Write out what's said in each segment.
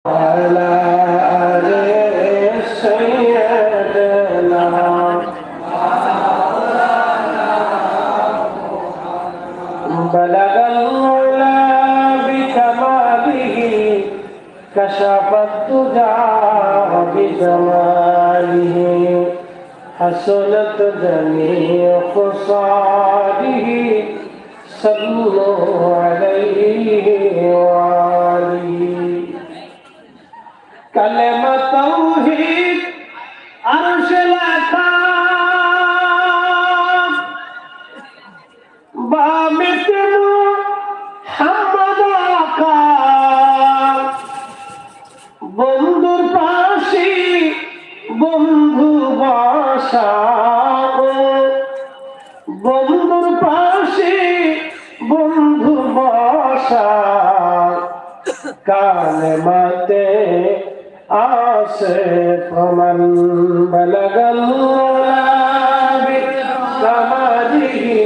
على آل سيدنا بلغ العلا بكماله كشف الدجى بجماله حسنت جميع خصاله صلوا عليه وآله কালেমা তাওহীদ আরশে লেখা বামিতে মুহাম্মদ আকা বন্ধুর পাশে বন্ধু বসা বন্ধুর পাশে বন্ধু বসা কালেমাতে আসে প্রমাণ বলগল বিকামালিহি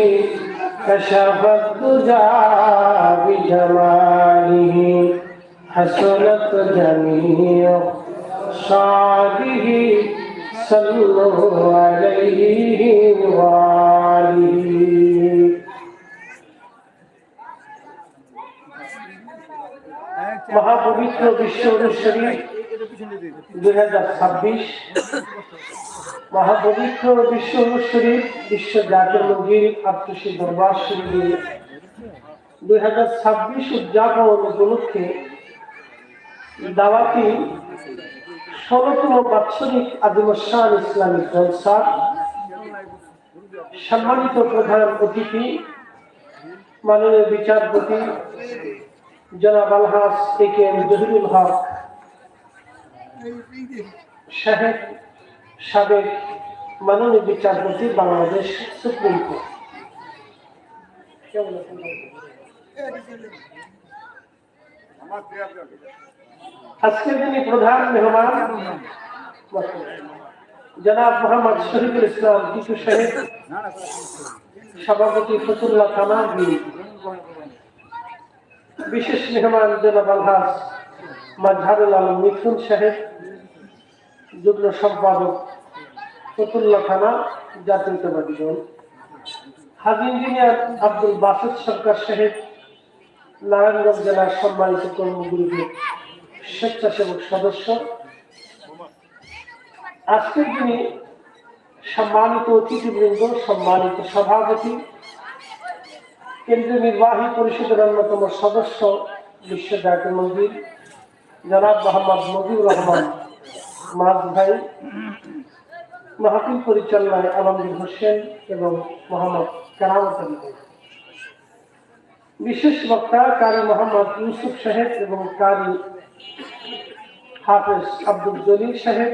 কশফত দুজা বিজমালিহি হাসনাত জামিউ সালিহি সাল্লু আলাইহি ওয়া আলিহি। মহাপবিত্র বিশ্ব শরীফ 2026 মহাপবিত্র বিশ্ব শরীফ বিশ্ব জাতীয় মঞ্জিল আত্মশী দরবার শরীফ 2026 উদযাপন উপলক্ষে দাওয়াতি 16তম বাৎসরিক আদিমশান ইসলামিক জলসা সম্মানিত প্রধান অতিথি মাননীয় বিচারপতি জনাব আলহাজ এ.কে.এম. জহিরুল হক সাহেব, সাবেক মাননীয় বিচারপতি বাংলাদেশ সুপ্রিম কোর্ট, আজকের দিনে প্রধান মেহমান জনাব মোহাম্মদ শহীদুল ইসলাম টিটু সাহেব, সভাপতি ফতুল্লাহ থানা বিএনপি, বিশেষ মেহমান জনাব আলহাজ মাজহারুল আলম মিথুন সাহেব, যুগ্ম সম্পাদক ফতুল্লাহ থানা জাতীয়তাবাদী দল, হাজি ইঞ্জিনিয়ার আব্দুল বাসিত সরকার সাহেব, নারায়ণগঞ্জ জেলার সম্মানিত কর্মগুরুদের স্বেচ্ছাসেবক সদস্য, আজকের দিনে সম্মানিত অতিথিবৃন্দ, সম্মানিত সভাপতি, কেন্দ্রীয় নির্বাহী পরিষদের অন্যতম সদস্য বিশ্ব জাতীয় মঞ্জিল জনাব মোহাম্মদ মজিবুর রহমান মাজ ভাই, মাহফিল পরিচালনায় আলমগীর হোসেন এবং মোহাম্মদ কারামত আলী ভাই, বিশেষ বক্তা কারি মোহাম্মদ ইউসুফ সাহেব এবং কারি হাফেজ আব্দুল জলিল সাহেব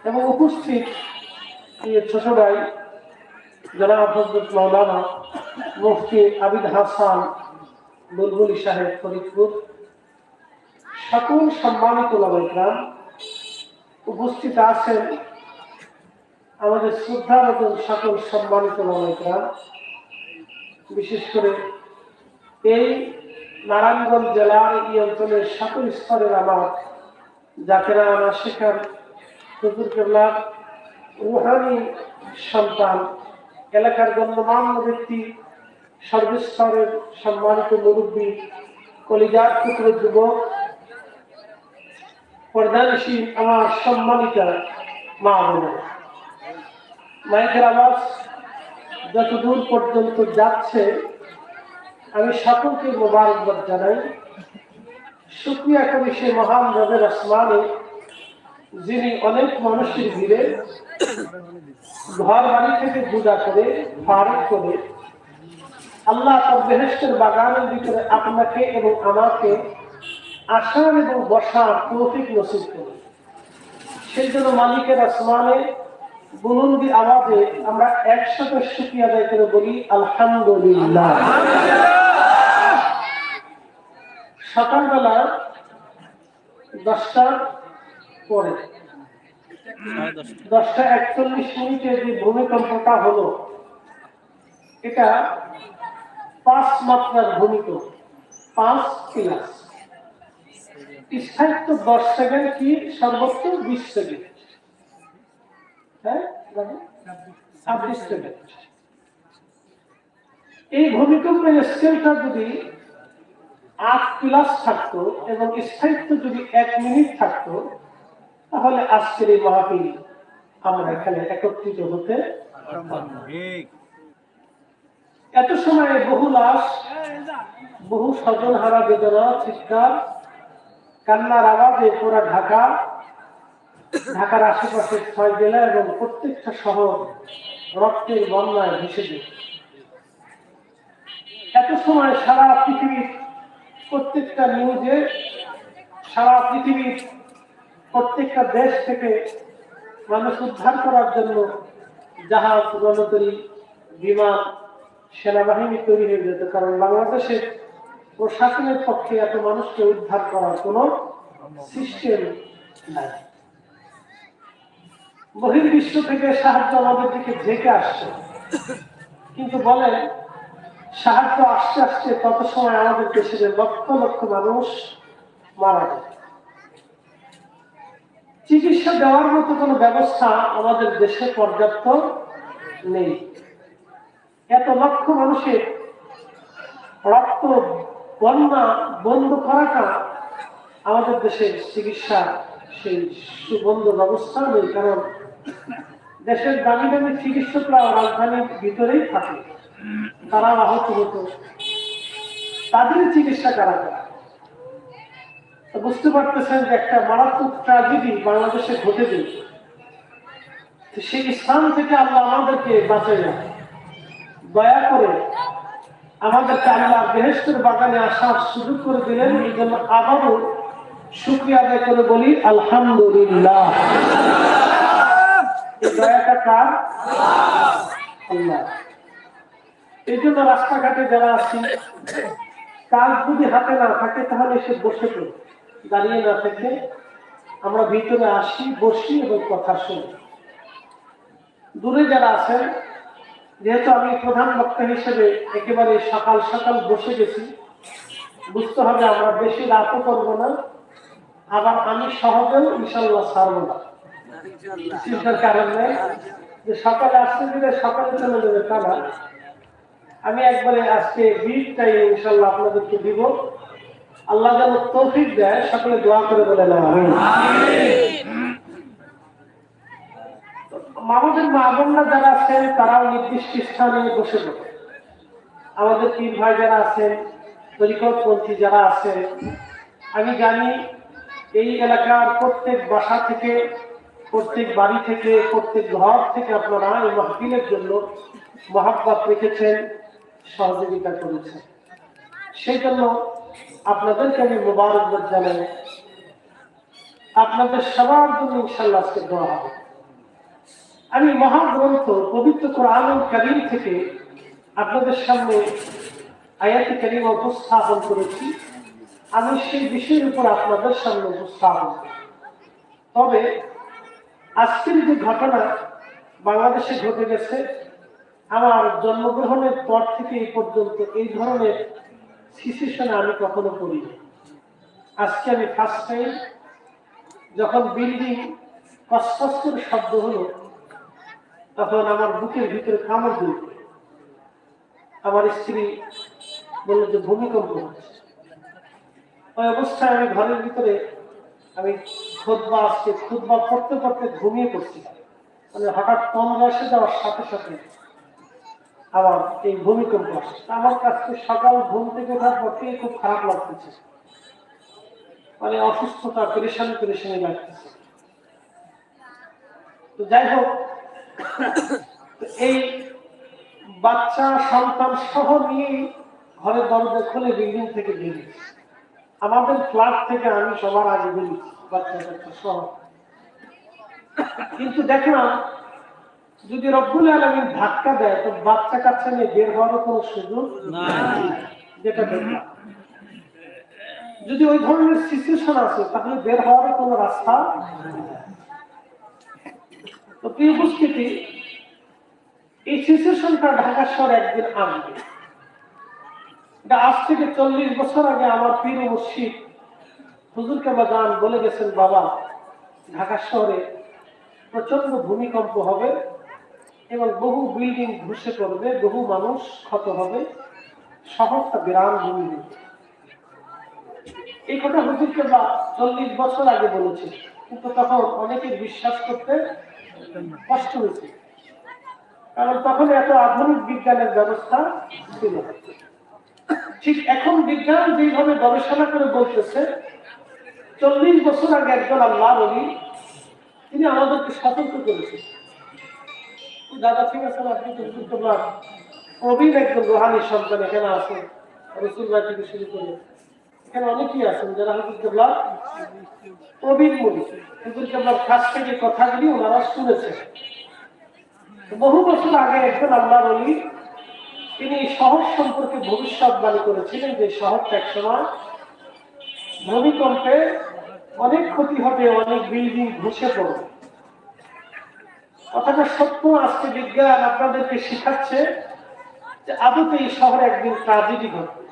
এবং উপস্থিত ছোট ভাই জনাব হযরত মাওলানা মুফতি আবিদ হাসান বুলবুলি সাহেব ফরিদপুর, সকল সম্মানিত ওলামায়ে কেরাম উপস্থিত আছেন, আমাদের শ্রদ্ধাভাজন সকল সম্মানিত ওলামায়ে কেরাম, বিশেষ করে এই নারায়ণগঞ্জ জেলার এই অঞ্চলের সকল স্তরের আমার জাকেরা আমার শেখার হুজুর কেবলার রুহানি সন্তান, এলাকার গণ্যমান্য ব্যক্তি, সর্বস্তরের সম্মানিত মুরব্বী, কলিজার পুত্র যুবক, পর্দানিশী আমার সম্মানিতা মা বোনেরা, মাইকের আওয়াজ যতদূর পর্যন্ত যাচ্ছে আমি সকলকে মোবারকবাদ জানাই। শুকরিয়া করি সে মহান রবের আসমানে যিনি অনেক মানুষের ভিড়ে ঘর বাড়ি থেকে জুদা করে ফারক করে আল্লাহ তার বেহেশতের বাগানের ভিতরে আপনাকে এবং আমাকে আসার এবং বসার তৌফিক নসিব করে। সেই জন্য মালিকের আসমানে বুলন্দি আওয়াজে আমরা একসাথে শুকরিয়া আদায় করে বলি আলহামদুলিল্লাহ। সকালবেলা 10টার পরে 10:41 যে ভূমিকম্পটা হলো, এটা 5 মাত্রার ভূমিকম্প, 5 ক্লাস। স্থায়িত্ব 10 সেকেন্ড কি সর্বোচ্চ 20 সেকেন্ড, হ্যাঁ 26 সেকেন্ড। এই ভূমিকম্পের স্কেলটা যদি 8+ থাকতো এবং স্থায়িত্ব যদি 1 মিনিট থাকতো, তাহলে আজকের এই মাহফিল আমরা এখানে একত্রিত হতে। এত সময় বহু লাশ, বহু স্বজন হারা বেদনা, চিৎকার কান্নার আওয়াজে পুরা ঢাকার আশেপাশের 6 জেলা এবং প্রত্যেকটা শহর রক্তের বন্যায় ভেসে যায়। এত সময় সারা পৃথিবীর প্রত্যেকটা নিউজে, সারা পৃথিবীর প্রত্যেকটা দেশ থেকে মানুষ উদ্ধার করার জন্য জাহাজ, রণতরী, বিমান, সেনাবাহিনী তৈরি হয়ে যেত, কারণ বাংলাদেশের প্রশাসনের পক্ষে এত মানুষকে উদ্ধার করার কোন সিস্টেম নাই। বহির্বিশ্ব থেকে সাহায্য আমাদের দিকে ঝেঁকে আসছে, কিন্তু বলেন সাহায্য আসতে আসতে তত সময় আমাদের দেশের লক্ষ লক্ষ মানুষ মারা যায়। চিকিৎসা দেওয়ার মতো কোনো ব্যবস্থা আমাদের দেশে পর্যাপ্ত নেই। এত লক্ষ মানুষের রক্ত বন্যা বন্ধ করাটা আমাদের দেশের চিকিৎসা সেই সুবন্ধ ব্যবস্থা নেই, কারণ দেশের দামি দামি চিকিৎসকরা রাজধানীর ভিতরেই থাকে, তারা আহত হতো, তাদের চিকিৎসা কারা করে। বুঝতে পারতেছেন যে একটা মারাত্মক ট্র্যাজেডি বাংলাদেশে ঘটে দিল। সেই স্থান থেকে আল্লাহ আমাদেরকে বাঁচাইয়া দয়া করে আমাদেরকে আল্লাহ বেহেশতের বাগানে আসার সুযোগ করে দিলেন। এই জন্য আবারও শুকরিয়া আদায় করে বলি আলহামদুলিল্লাহ। এই দয়াটা কার? আল্লাহ। এই জন্য রাস্তাঘাটে যারা আছি, কাজ যদি হাতে না থাকে তাহলে সে বসে পড়ে, দাঁড়িয়ে না থেকে আমরা ভিতরে আসি, বসি এবং কথা শুনি। দূরে যারা আছেন, যেহেতু আমি প্রধান বক্তা হিসেবে একেবারে সকাল সকাল বসে গেছি, বুঝতে হবে আমরা বেশি রাতও করবো না, আবার আমি সহজেও ইনশাল্লাহ ছাড়বো না। চিন্তার কারণ নেই যে সকালে আসতে দিলে সকালে চলে যাবে তা না। আমি একবারে আজকে বিট টাইম ইনশাল্লাহ আপনাদেরকে দিব। আল্লাহ যেন তৌফিক দেয়, সকলে দোয়া করে বলে না আমিন। আমাদের মা বোনরা যারা আছেন তারাও নির্দিষ্ট স্থানে বসে পড়ে। আমাদের পীর ভাই যারা আছেন, তরিকতপন্থী যারা আছেন, আমি জানি এই এলাকার প্রত্যেক বাসা থেকে, প্রত্যেক বাড়ি থেকে, প্রত্যেক ঘর থেকে আপনারা এই মাহফিলের জন্য মহাব্বত রেখেছেন, সহযোগিতা করেছেন। সেই জন্য আপনাদেরকে আমি মোবারকবাদ জানাই। আপনাদের সবার জন্য ইনশাআল্লাহ আজকে দোয়া হবে। আমি মহাগ্রন্থ পবিত্র কোরআনুল কারীম থেকে আপনাদের সামনে আয়াতে কারীমা উপস্থাপন করেছি। আমি সেই বিষয়ের উপর আপনাদের সামনে উপস্থাপন করি। তবে আজকের যে ঘটনা বাংলাদেশে ঘটে গেছে, আমার জন্মগ্রহণের পর থেকে এই পর্যন্ত এই ধরনের সিচুয়েশনে আমি কখনো পড়িনি। আজকে আমি ফার্স্ট টাইম যখন বিল্ডিং কসকস করে শব্দ হলো, তখন আমার বুকের ভিতরে কামড় দিল। আমার স্ত্রী বলল যে ভূমিকম্প হচ্ছে। ওই অবস্থায় আমি ঘরের ভিতরে আমি খুতবা পড়তে পড়তে ঘুমিয়ে পড়ছিলাম। মানে হঠাৎ তন্দ্রা এসে যাওয়ার সাথে সাথে আবার এই ভূমিকম্প আসছে। আমার কাছে সকাল ঘুম থেকে ওঠার পর থেকে খুব খারাপ লাগতেছে, মানে অসুস্থতা, পেরেশানি লাগতেছে। তো যাই হোক, এই বাচ্চা সন্তান সহ নিয়ে ঘরের দরজা খুলে বিল্ডিং থেকে বেরিয়েছি। আমাদের ফ্ল্যাট থেকে আমি সবার আগে বেরিয়েছি বাচ্চা কাচ্চা সহ। কিন্তু দেখলাম যদি রব্বুল আলামিন ধাক্কা দেয় তো বাচ্চা কাচ্চা নিয়ে বের হওয়ার কোনো সুযোগ নাই। যেটা দেখলাম যদি ওই ধরনের সিচুয়েশন আছে তাহলে বের হওয়ার কোনো রাস্তা। তো প্রিয় উপস্থিতি, এই সিচুয়েশনটা ঢাকা শহর একদিন আসবে। এটা আজ থেকে 40 বছর আগে আমার পীর মুর্শিদ হুজুর কেবলান বলে গেছেন, বাবা ঢাকা শহরে প্রচন্ড ভূমিকম্প হবে এবং বহু বিল্ডিং ধসে পড়বে, বহু মানুষ ক্ষত হবে, শহরটা বিরান ভূমি হবে। এই কথা হুজুর কেবলা 40 বছর আগে বলেছে, কিন্তু তখন অনেকের বিশ্বাস করতে কষ্ট হয়েছে, কারণ তখন এত আধুনিক বিজ্ঞানের ব্যবস্থা ছিল। ঠিক এখন বিজ্ঞান যেভাবে গবেষণা করে বলতেছে, 40 বছর আগে একজন আল্লাহর ওলি তিনি আমাদেরকে সতর্ক করেছেন। দাদা ঠিক আছে, আপনি তো প্রবীণ একজন রোহানি সন্তান এখানে আছে, রসুল্লাহ থেকে শুরু করে এখানে অনেকেই আছেন যারা হুজুরকেবলা প্রবীণ মুনি, হুজুরকেবলার কাছ থেকে কথাগুলি ওনারা শুনেছেন। বহু বছর আগে একজন আল্লাহর ওলি তিনি শহর সম্পর্কে ভবিষ্যৎবাণী করেছিলেন যে শহরটা একসময় ভূমিকম্পে অনেক ক্ষতি হবে, অনেক বিল্ডিং ধসে পড়বে। কথাটা সত্য। আজকে বিজ্ঞান আপনাদেরকে শিখাচ্ছে যে আদতে এই শহরে একদিন ট্র্যাজেডি ঘটবে,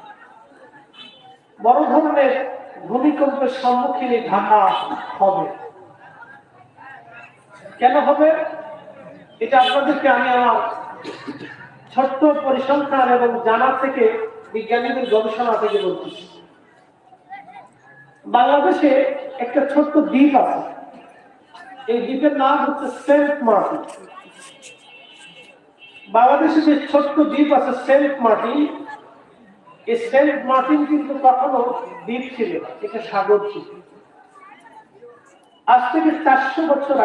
বড় ধরনের ভূমিকম্পের সম্মুখীন ঢাকা হবে। কেন হবে এটা আপনাদেরকে আমি আমার ছোট্ট পরিসংখ্যান এবং জানা থেকে, বিজ্ঞানীদের গবেষণা থেকে বলতেছি। বাংলাদেশে একটা ছোট্ট দ্বীপ আছে, এই দ্বীপের নাম হচ্ছে সেন্ট মার্টিন। বাংলাদেশে যে ছোট্ট দ্বীপ আছে সেন্ট মার্টিন, এই সেন্ট মার্টিন কিন্তু কখনো দ্বীপ ছিল না, এটা সাগর ছিল। আজ থেকে 400 বছর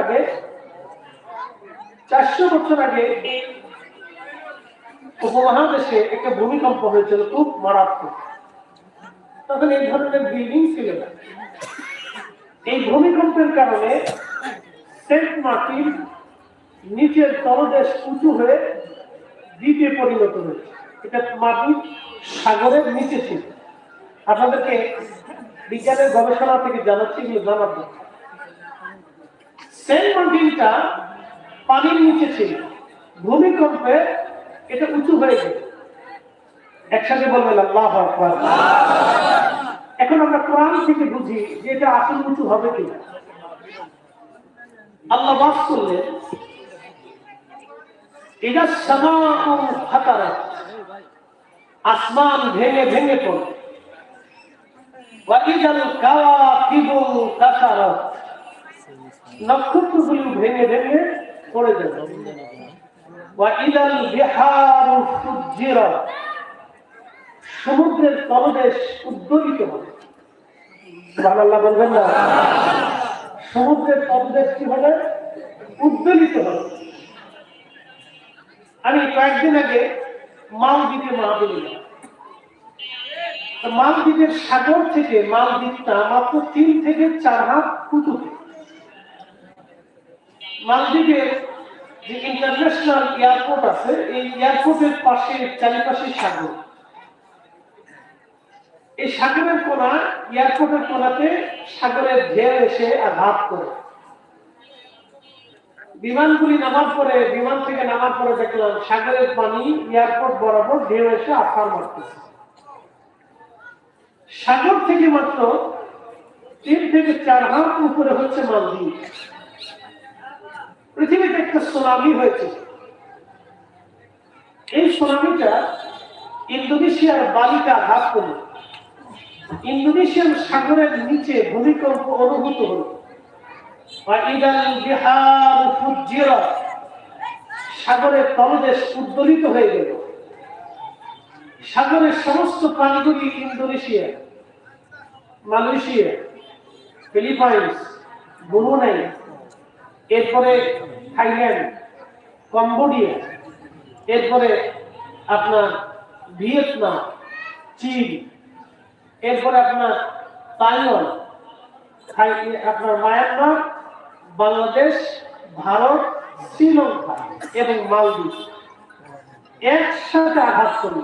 আগে এই উপমহাদেশে একটা ভূমিকম্প হয়েছিল, খুব মারাত্মক। তখন এই ধরনের বিল্ডিং ছিল না। এই ভূমিকম্পের কারণে সেন্ট মার্টিন নিচের তলদেশ উঁচু হয়ে দ্বীপে পরিণত হয়েছে। এটা মার্টিন সাগরের নিচে ছিল। আপনাদেরকে বিজ্ঞানের গবেষণা থেকে জানাচ্ছি, এগুলো জানার দরকার। সেন্ট মার্টিনটা পানির নিচে ছিল, ভূমিকম্পে এটা উঁচু হয়ে গেল। একসাথে বলবেন আল্লাহু আকবার। এখন আমরা কোরআন থেকে বুঝি যে এটা আসল উঁচু হবে কিনা। আল্লাহ বাস করলেন, এটা সামাউন ফাতারাত, আসমান ভেঙে ভেঙে পড়ে। ওয়া ইদাল কাওয়াকিবু তাসারাত, নক্ষত্রগুলো ভেঙে ভেঙে পড়ে যাবে। ওয়া ইদাল বিহারু ফুজ্জিরাত, সমুদ্রের তলদেশ উদ্বেলিত হবে। সুবহানাল্লাহ বলবেন না? সমুদ্রের তলদেশ কি হবে? উদ্বেলিত হবে। আমি কয়েকদিন আগে মালদ্বীপে মাহফিলে গেলাম। মালদ্বীপের সাগর থেকে মালদ্বীপটা মাত্র 3 থেকে 4 হাত উঁচুতে। মালদ্বীপের যে ইন্টারন্যাশনাল এয়ারপোর্ট আছে, এই এয়ারপোর্টের পাশে চারিপাশে সাগর। এই সাগরের কোনা, এয়ারপোর্টের কোনাতে সাগরের ঢেউ এসে আঘাত করে। বিমানগুলি নামার পরে, বিমান থেকে নামার পরে দেখলাম সাগরের পানি এয়ারপোর্ট বরাবর ঢেউ এসে আছাড় মারতেছে। সাগর থেকে মাত্র 3 থেকে 4 হাত উপরে হচ্ছে মালদ্বীপ। পৃথিবীতে একটা সুনামি হয়েছে। এই সুনামিটা ইন্দোনেশিয়ার বালিতে আঘাত করল। ইন্দোনেশিয়ার সাগরের নিচে ভূমিকম্প অনুভূত হল। সাগরের তলদেশ উদ্বেলিত হয়ে গেল। সাগরের সমস্ত প্রাণীগুলি ইন্দোনেশিয়া, মালয়েশিয়া, ফিলিপাইন্স, ব্রুনাই, এরপরে থাইল্যান্ড, কম্বোডিয়া, এরপরে আপনার ভিয়েতনাম, চীন, এরপরে আপনার তাইওয়ান, আপনার মায়ানমার, বাংলাদেশ, ভারত, শ্রীলঙ্কা এবং মালদ্বীপ একসাথে আঘাত করল।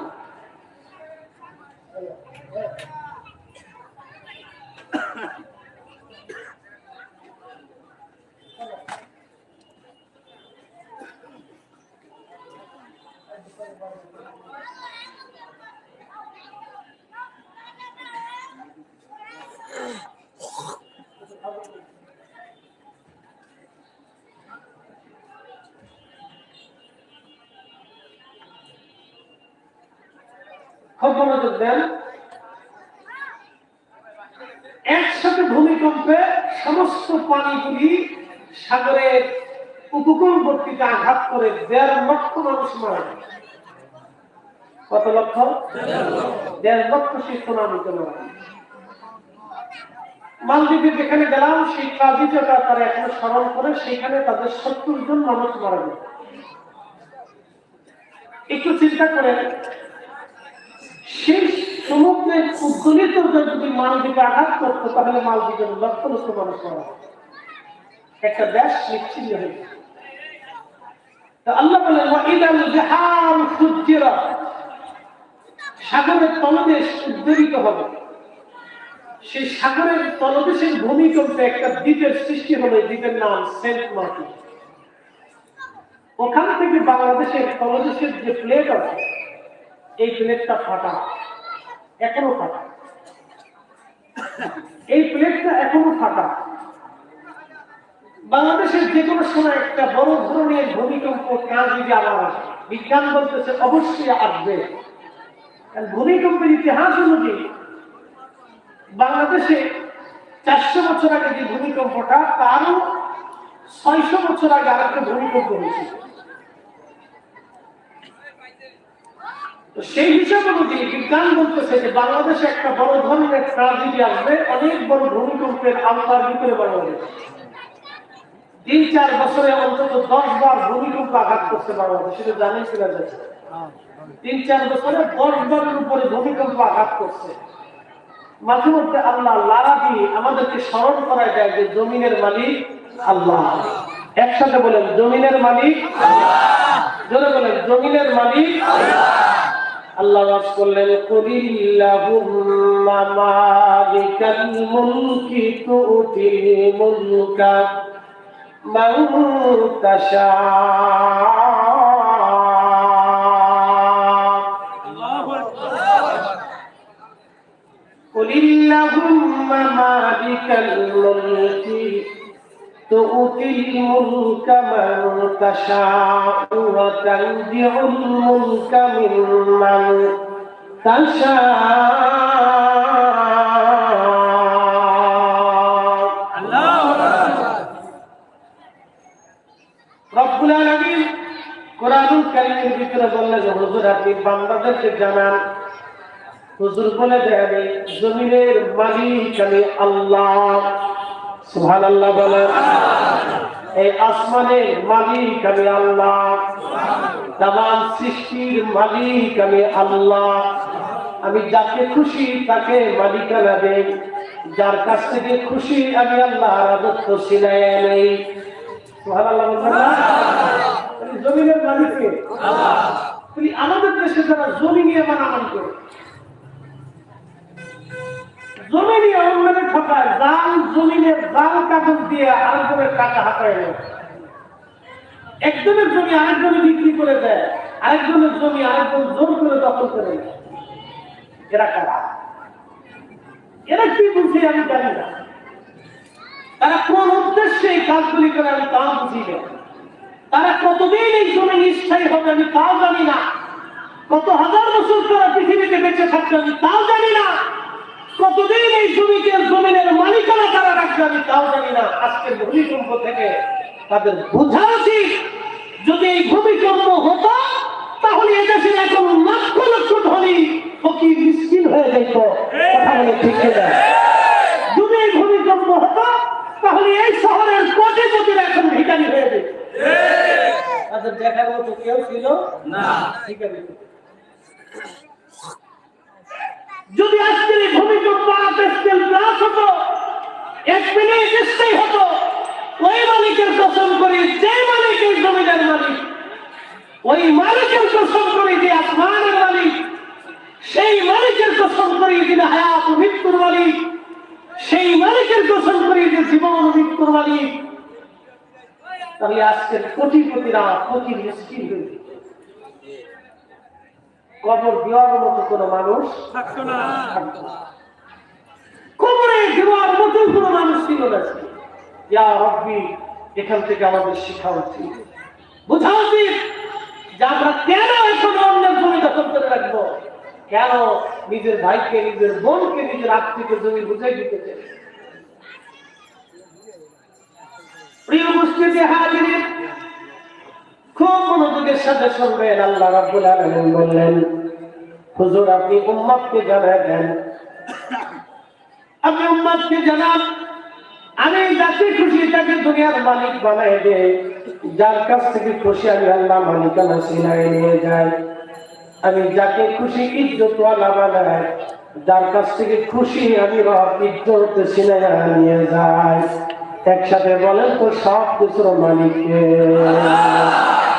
খুব মনোযোগ দেন। একসাথে ভূমিকম্পে সমস্ত পানিগুলি সাগরের উপকূলবর্তীতে আঘাত করে ১.৫ লক্ষ মানুষ মারা যায়। কত লক্ষ? ১.৫ লক্ষ সেই সুনামিতে মারা যায়। মালদ্বীপে যেখানে গেলাম সেই ট্রাজেডিটা তারা এখনো স্মরণ করে, সেখানে তাদের ৭০ জন মানুষ মারা যায়। একটু চিন্তা করেন, সেই সমুদ্রের উদ্গলিত যদি মালদ্বীপে আঘাত করতো তাহলে মালদ্বীপের লক্ষ লক্ষ মানুষ মারা যায়, একটা দেশ নিশ্চিন্ন হয়ে যায়। আল্লাহ বলেন ওয়াইদাল বিহার ফুজ্জিরাত, সাগরের তলদেশ উদ্বেলিত হবে। সেই সাগরের তলদেশের ভূমিকম্পে একটা দ্বীপের সৃষ্টি হবে, দ্বীপের নাম সেন্ট মার্টিন। ওখান থেকে বাংলাদেশের তলদেশের যে প্লেট আছে এই প্লেটটা ফাটা, এখনো ফাটা, এই প্লেটটা এখনো ফাটা। বাংলাদেশের যে কোনো সময় একটা বড় ধরনের ভূমিকম্প ট্রাজেডি আবার আসে, বিজ্ঞান বলতেছে অবশ্যই আসবে। ভূমিকম্পের ইতিহাস অনুযায়ী বাংলাদেশে ৪০০ বছর আগে যে ভূমিকম্পটা, তারও ৬০০ বছর আগে আরেকটা ভূমিকম্প হয়েছিল। সেই হিসাব অনুযায়ী বিজ্ঞান বলতেছে যে বাংলাদেশে একটা বড় ধরনের ট্রাজেডি আসবে, অনেক বড় ভূমিকম্পের আওতার ভিতরে বাংলাদেশ। ৩-৪ বছরে অন্তত ১০ বার ভূমিকম্প আঘাত করছে বাংলাদেশ, সেটা জানেন কিনা যাচ্ছে। ৩-৪ বছরে ১০ বারের উপরে ভূমিকম্প আঘাত করছে। মাঝে মধ্যে আল্লাহ লারা দিয়ে আমাদেরকে স্মরণ করা যায় যে জমিনের মালিক আল্লাহ। একসাথে বলেন জমিনের মালিক আল্লাহ, জোরে বলেন জমিনের মালিক আল্লাহ। আল্লাহ ওয়াজ করলেন কুলিল্লাহুম্মা মালিকাল মুলকি তুতিল মুলকা মান তাশা। কুলিল্লাহুম্মা মালিকাল মুলকি তুতিল মুলকা মান তাশাউ ওয়া তানজিউল মুলকা মিম্মান তাশাউ। আল্লাহু আকবার। রব্বুল আলামিন কোরআনুল কারীমের ভিতরে বললেন যে হুজুর আপনি বান্দাদেরকে জানান, হুজুর বলে দেন জমিনের মালিক আমি আল্লাহ। সুবহানাল্লাহ বলেন। এই আসমানের মালিক আমি আল্লাহ, তামাম সৃষ্টির মালিক আমি আল্লাহ। আমি যাকে খুশি তাকে মালিকানা দেই, যার কাছ থেকে খুশি আমি আল্লাহ রাজত্ব ছিনায় নেই। সুবহানাল্লাহ বলেন না? জমিনের মালিক কে? আল্লাহ। আমাদের দেশে যারা জমি নিয়ে মানামানি করে, জমিনে অন্যদের ঠকায়, জাল জমিনের জাল কাগজ দিয়ে আরেকজনের টাকা হাতায় নেয়। একজনের জমি আরেকজনে বিক্রি করে দেয়, আরেকজনের জমি আরেকজন জোর করে দখল করে নেয়। এরা কারা? এরা কি বুঝে আমি জানি না। তারা কোন উদ্দেশ্যে এই কাজগুলি করে আমি তাও বুঝি না। তারা কতদিন এই জমি নিষ্ঠায়ী হবে আমি তাও জানি না। কত হাজার বছর তারা পৃথিবীতে বেঁচে থাকবে আমি তাও জানি না। কতদিন এই জমিনের মালিকানা তারা রাখবে আমি তাও জানি না। আজকের ভূমিকম্প থেকে তাদের বোঝা উচিত, যদি এই ভূমিকম্প হতো তাহলে এদেশের এখন লক্ষ লক্ষ ধনী ফকির মিসকিন হয়ে যেত। কথা বলে ঠিক না? যদি এই ভূমিকম্প হতো তাহলে এই শহরের কোটিপতিরা এখন ভিখারি হয়ে যেত। তাদের দেখার মতো কেউ ছিল না। ঠিক আছে, যদি আজকের এই ভূমিকম্প হতো 1 মিনিট স্থায়ী হতো, ওই মালিকের কসম করি, যে মালিকের জমিদার মালিক, ওই মালিকের কসম করি যে আসমানের মালিক, সেই মালিকের কসম করি যিনি হায়াত ও মৃত্যুর মালিক, সেই মালিকের কসম করি যে জীবন ও মৃত্যুর মালিক, তাহলে আজকের কোটিপতিরা ফকির মিসকিন হয়ে যেত। কবর দেওয়ার মতো কোন মানুষ থাকতো না। কবরে দেওয়ার মতো কোন মানুষ ছিল না। ইয়া রব্বি, এখান থেকে আমাদের শিক্ষা উচিত, বোঝা উচিত যে আমরা কেন এখন অন্যের জমি দখল করে রাখবো। কেন নিজের ভাইকে, নিজের বোনকে, নিজের আত্মীয়কে জমি বুঝাই দিতে চাই? প্রিয় উপস্থিতি হাজিরিন, খুব মনোযোগের সাথে শুনবেন। আল্লাহ রাব্বুল আলামিন বললেন, হুজুর আপনি উম্মতকে জানাই দেন, আপনি উম্মতকে জানান, আমি যাকে খুশি তাকে দুনিয়ার মালিক বানাই দে, যার কাছ থেকে খুশি আমি আল্লাহ মালিকানা ছিনাই নিয়ে যাই। আমি যাকে খুশি ইজ্জতওয়ালা বানাই, যার কাছ থেকে খুশি আমি রব ইজ্জত ছিনাই নিয়ে যাই। একসাথে বলেন তো সব কিছুর মালিককে।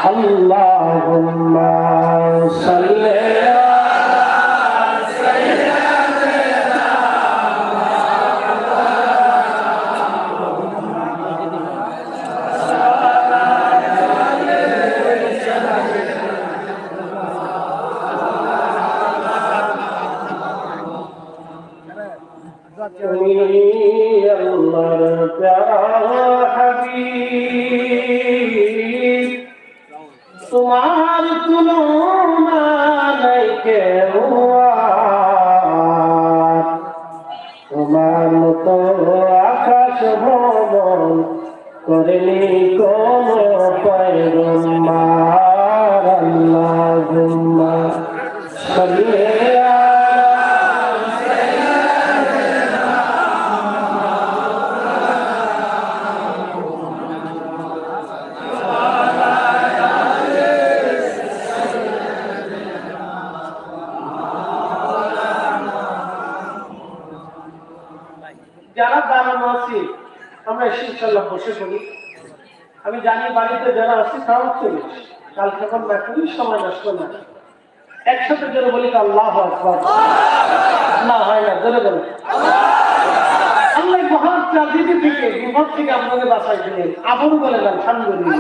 আল্লাহুম্মা সাল্লি अल्लाह प्यारा हबीब, तुम्हार तुलना नहीं के हुआ, তোমার মতো আকাশ ভ্রমণ করেনি কোন পয়গম্বর। আল্লাহুম্মা সাল্লি যারা দাঁড়ানো আছি আমরা ইনশাআল্লাহ বসে পড়ি। আমি জানি বাড়িতে যারা আছি তাও চলে কাল তখন না করি, সময় নষ্ট না। একসাথে জোরে বলি তো আল্লাহু আকবার। না হয় না, জোরে বলি আল্লাহ মহান ট্রাজেডি থেকে, বিপদ থেকে আপনাকে বাঁচাই দিলেন। আবারও বলেন আলহামদুলিল্লাহ।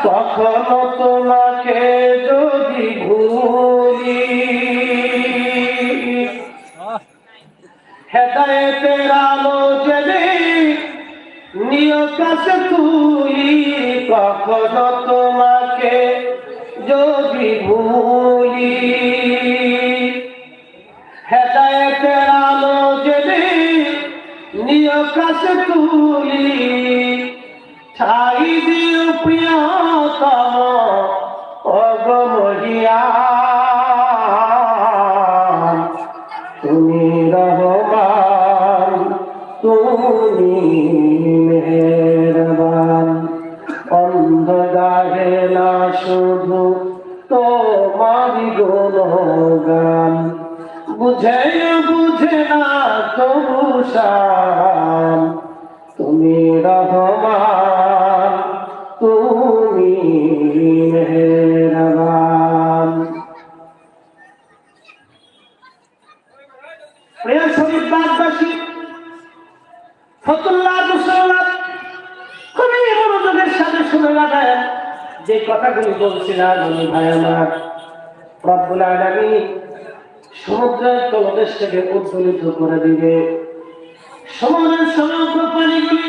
কখনো তোমাকে যদি ভুলি, হেদায়েতের আলো জেলে নিয় কাছে তুলি, কখনো তোমাকে যদি ভুলি, হেদায়েতের আলো জেলে নিয় কাছে তুলি, ঠাই দিও প্রিয়তম অগমহিয়ান, তুমি রহমান তুমি মেহেরবান, অন্ধকারে না শুধু তোমারই গুণগান, বুঝে বুঝে না তবু শান, তুমি রহমান তুমি মেহেরবান। প্রিয় শরীফ বাদবাসী, ফতুল্লাহ মুসলমান খুবই মনোযোগের সাথে শুনে রাখেন। যে কথাগুলি বলছিলাম আমি ভাই আমার, রব্বুল আলামিন সমুদ্রের তলদেশ থেকে উদ্দোলিত করে দিবে, সমুদ্রের সমগ্র পানিগুলি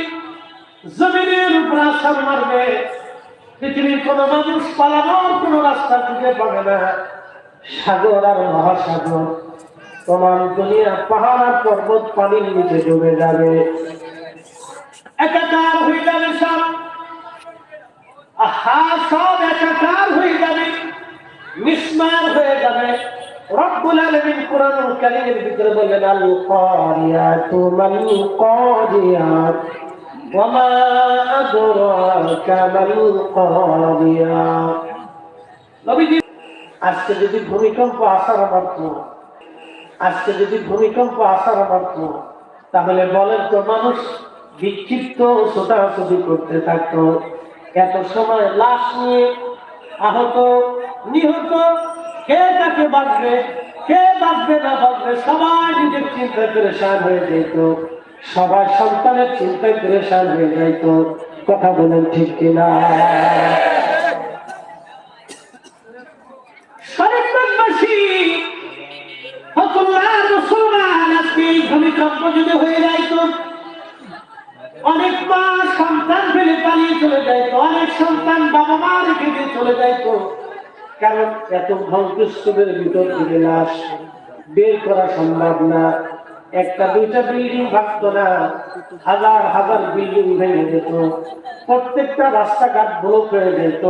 জমিনের উপর আছাড় মারবে। পৃথিবীর কোন মানুষ পালানোর কোন রাস্তা খুঁজে পাবে না। সাগর আর মহাসাগর, তোমার দুনিয়া পাহাড় আর পর্বত পানির নিচে ডুবে যাবে, একাকার হয়ে যাবে সব। সব একাকার হয়ে যাবে, মিসমার হয়ে যাবে। রব্বুল আলামিন কুরআনুল কারীমের ভিতরে বলেন, আল কারিয়াতু মাল কারিয়াত ওয়া মা আদরাকা মাল কারিয়াত। নবীজি, আজকে যদি ভূমিকম্প আসার মাত্র, আজকে যদি ভূমিকম্প আসার মাত্র, তাহলে বলেন তো মানুষ বিক্ষিপ্ত ছোটাছুটি করতে থাকতো। এত সময় লাশ নিয়ে আহত নিহত, কে তাকে বাঁচবে, কে বাঁচবে না বাঁচবে, সবাই নিজের চিন্তায় পেরেশান হয়ে যেত, সবাই সন্তানের চিন্তায় পেরেশান হয়ে যাইত। কথা বলেন ঠিক কিনা? ভূমিকম্প যদি হয়ে যাইত, অনেক মা সন্তান ফেলে পালিয়ে চলে যাইত, অনেক সন্তান বাবা মা রেখে দিয়ে চলে যাইত। কারণ এত ধ্বংসস্তূপের ভিতর থেকে লাশ বের করা সম্ভব না। একটা দুইটা বিল্ডিং ভাঙতো না, হাজার হাজার বিল্ডিং ভেঙে যেত, প্রত্যেকটা রাস্তাঘাট ব্লক হয়ে যেত,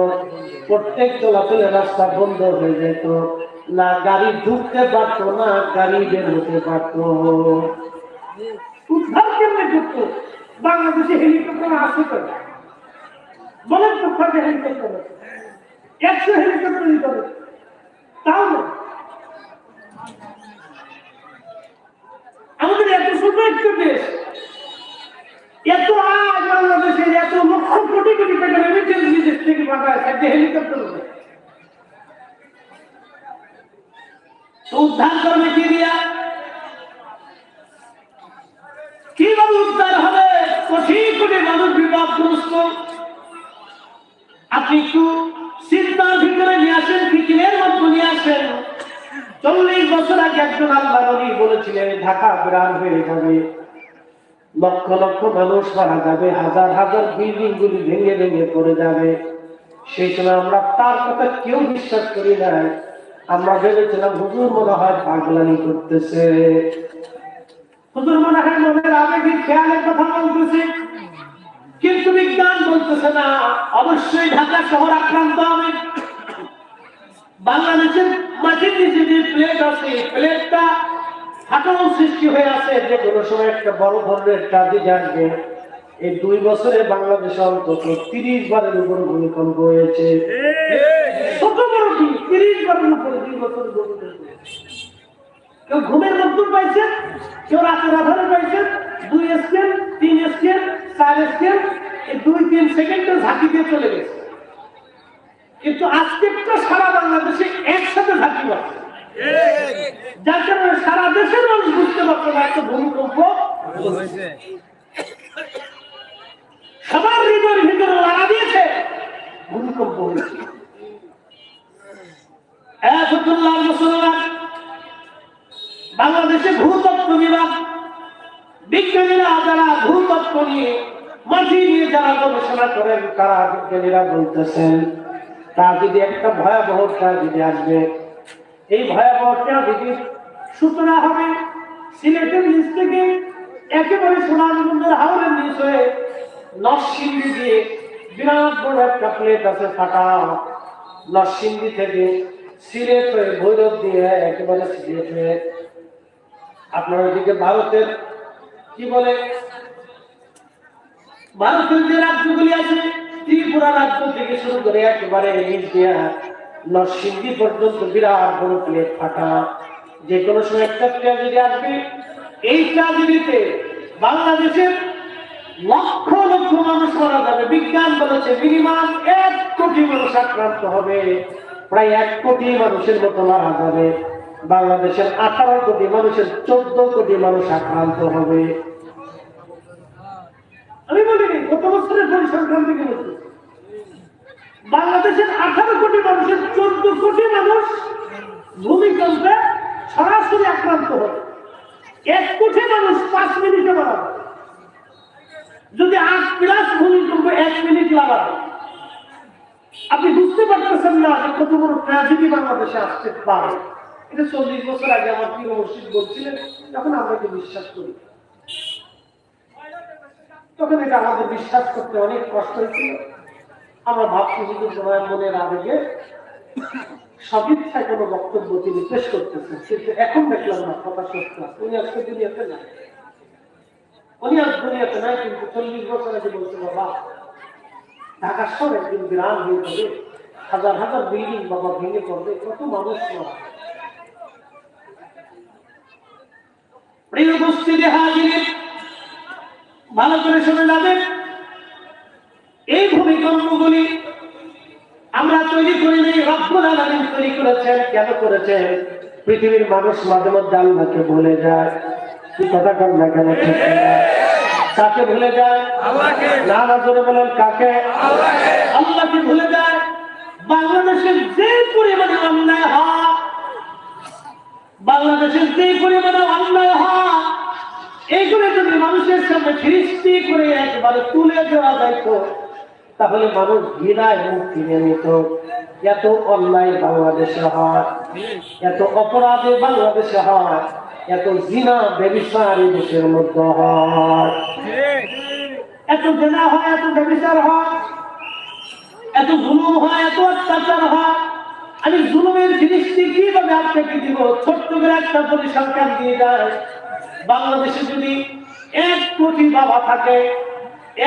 প্রত্যেক চলাচলের রাস্তা বন্ধ হয়ে যেত, না গাড়ি ঢুকতে পারত না গাড়ি বের হতে পারত। উদ্ধার কেমনে করতো? বাংলাদেশে হেলিকপ্টার আছে তো বলেন তো, কয়টা হেলিকপ্টার আছে? 100 হেলিকপ্টারই করে, তাও না। আমাদের এত ছোট একটা দেশ, এত আয় বাংলাদেশের, এত লক্ষ কোটি কোটি টাকা রেমিটেন্স বিদেশ থেকে পাঠায়, একটা হেলিকপ্টার উদ্ধার করবে কি দিয়া? কিভাবে উদ্ধার হবে? কোটি কোটি মানুষ বিপদগ্রস্ত। আপনি একটু চিন্তার ভিতরে নিয়ে আসেন, ফিকিরের মধ্যে নিয়ে আসেন। 40 বছর আগে একজন আল্লাহ নবী বলেছিলেন ঢাকা বিরান হয়ে যাবে, লক্ষ লক্ষ মানুষ মারা যাবে, হাজার হাজার বিল্ডিং গুলি ভেঙে ভেঙে পড়ে যাবে। সেই সময় আমরা তার কথা কেউ বিশ্বাস করি না। আমরা ভেবেছিলাম হুজুর মনে হয় পাগলামি করতেছে, হুজুর মনে হয় মনের আবেগের খেয়ালের কথা বলতেছে। কিন্তু বিজ্ঞান বলতেছে না, অবশ্যই ঢাকা শহর আক্রান্ত হবে। বাংলাদেশের মাটির নিচে যে প্লেট আছে, প্লেটটা ফাটল সৃষ্টি হয়ে আছে, যে কোনো সময় একটা বড় ধরনের ট্র্যাজেডি আসবে। এই 2 বছরে বাংলাদেশে অন্তত 30 বারের উপর ভূমিকম্প হয়েছে। ছোট বড় কি 30 বারের উপরে 2 বছরে ভূমিকম্প হয়েছে। কেউ ঘুমের মধ্যে পাইছেন, কেউ রাতের আধারে পাইছেন। 2 স্কেল, 3 স্কেল, 4 স্কেল, এই 2-3 সেকেন্ডে ঝাঁকি দিয়ে চলে গেছে। কিন্তু আজকে তো সারা বাংলাদেশে একসাথে ঝাঁকি পাচ্ছে, যার কারণে সারা দেশের মানুষ বুঝতে পারছে না একটা ভূমিকম্প হয়েছে। সবার হৃদয়ের ভিতরে লাড়া দিয়েছে, ভূমিকম্প হয়েছে। মুসলমান, বাংলাদেশে ভূতত্ত্ব বিভাগ বিজ্ঞানীরা যারা ভূতত্ত্ব নিয়ে মাটি নিয়ে যারা গবেষণা করেন, তারা বিজ্ঞানীরা বলতেছেন তা যদি একটা ভয়াবহ ট্র্যাজেডি আসবে, এই ভয়াবহ ট্র্যাজেডির সূচনা হবে সিলেটের নিচ থেকে একেবারে সুনামগঞ্জের হাওরের নিচ হয়ে নরসিংদী দিয়ে বিরাট বড় একটা প্লেট আছে ফাটা, নরসিংদী থেকে সিলেট হয়ে ভৈরব দিয়ে একেবারে সিলেট হয়ে আপনার ওইদিকে ভারতের কি বলে, ভারতের যে রাজ্যগুলি আছে, ত্রিপুরা রাজ্য থেকে শুরু করে একেবারে ইন্ডিয়া নরসিংদী পর্যন্ত বিরাট বড় প্লেট ফাটা। যে কোনো সময় একটা ট্র্যাজেডি আসবে। এই ট্র্যাজেডিতে বাংলাদেশের লক্ষ লক্ষ মানুষ মারা যাবে। বিজ্ঞান বলেছে মিনিমাম 1 কোটি মানুষ আক্রান্ত হবে, প্রায় 1 কোটি মানুষের মতো মারা যাবে। বাংলাদেশের 18 কোটি মানুষের 14 কোটি মানুষ আক্রান্ত হবে। আমি বলিনি, গত বছরের পরিসংখ্যান থেকে বলছি, বাংলাদেশের 18 কোটি মানুষের 14 কোটি মানুষ ভূমিকম্পে সরাসরি আক্রান্ত হবে। 1 কোটি মানুষ 5 মিনিটে মারা যাবে। যদি 8+ ভূমিকম্প 1 মিনিট লাগাবে, আপনি বুঝতে পারতেছেন না যে কত বড় ট্র্যাজেডি বাংলাদেশে আসতে পারে। এটা 40 বছর আগে আমার প্রিয় মুর্শিদ বলছিলেন, তখন আমরা কি বিশ্বাস করি, তখন এটা আমাদের বিশ্বাস করতে অনেক কষ্ট হয়েছিল। আমরা ভাবছি যদি তোমার মনের আবেগে সদিচ্ছায় কোনো বক্তব্য তিনি পেশ করতেছেন, কিন্তু এখন দেখলাম না কথা সত্য। উনি আজকে দুনিয়াতে নাই, উনি আজ দুনিয়াতে নাই, কিন্তু 40 বছর আগে বলছে বাবা ঢাকা শহর একদিন বিরাম হয়ে যাবে, হাজার হাজার বিল্ডিং বাবা ভেঙে পড়বে, কত মানুষ মারা। প্রিয় উপস্থিতি হাজির, ভালো করে শুনে যাবেন। এই ভূমিকম্পগুলি আমরা তৈরি করিনি, রব্বুল আলামিন তৈরি করেছেন। কেন করেছেন? পৃথিবীর মানুষ মাঝে মধ্যে আল্লাহকে ভুলে যায়। কি কথা কর না কেন? কাকে ভুলে যায়? আল্লাহকে। না না জোরে বলেন কাকে? আল্লাহকে। আল্লাহকে ভুলে যায়। বাংলাদেশের যে পরিমাণে অন্যায় হয়, বাংলাদেশের যে পরিমাণে অন্যায় হয়, এইগুলো যদি মানুষের সামনে সৃষ্টি করে একবারে তুলে দেওয়া যাইতো, তাহলে মানুষ ঘৃণায় মুখ কিনে নিত। এত অন্যায় বাংলাদেশে হয়, এত অপরাধে বাংলাদেশে হয়, এত জিনা ব্যভিচার এই দেশের মধ্যে হয়, এত জিনা হয়, এত ব্যভিচার হয়, এত জুলুম হয়, এত অত্যাচার হয়। আমি জুলুমের জিনিসটি কিভাবে আপনাকে দিব? ছোট্ট করে একটা পরিসংখ্যান দিয়ে যায়। বাংলাদেশে যদি 1 কোটি বাবা থাকে,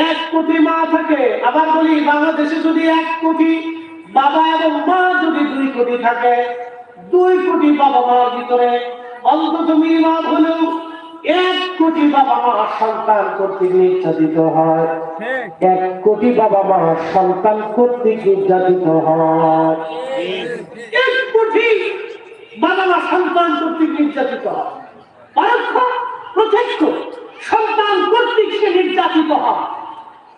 1 কোটি মা থাকে, আবার বলি বাংলাদেশে যদি 1 কোটি বাবা এবং মা যদি 2 কোটি থাকে, 2 কোটি বাবা মার ভিতরে অন্তত মিনিমাম হলেও 1 কোটি বাবা মা সন্তান কর্তৃক নির্যাতিত হয়। 1 কোটি বাবা মা সন্তান কর্তৃক নির্যাতিত হয়। 1 কোটি বাবা মা সন্তান কর্তৃক নির্যাতিত হয়। পরোক্ষ প্রত্যক্ষ সন্তান কর্তৃক সে নির্যাতিত হয়।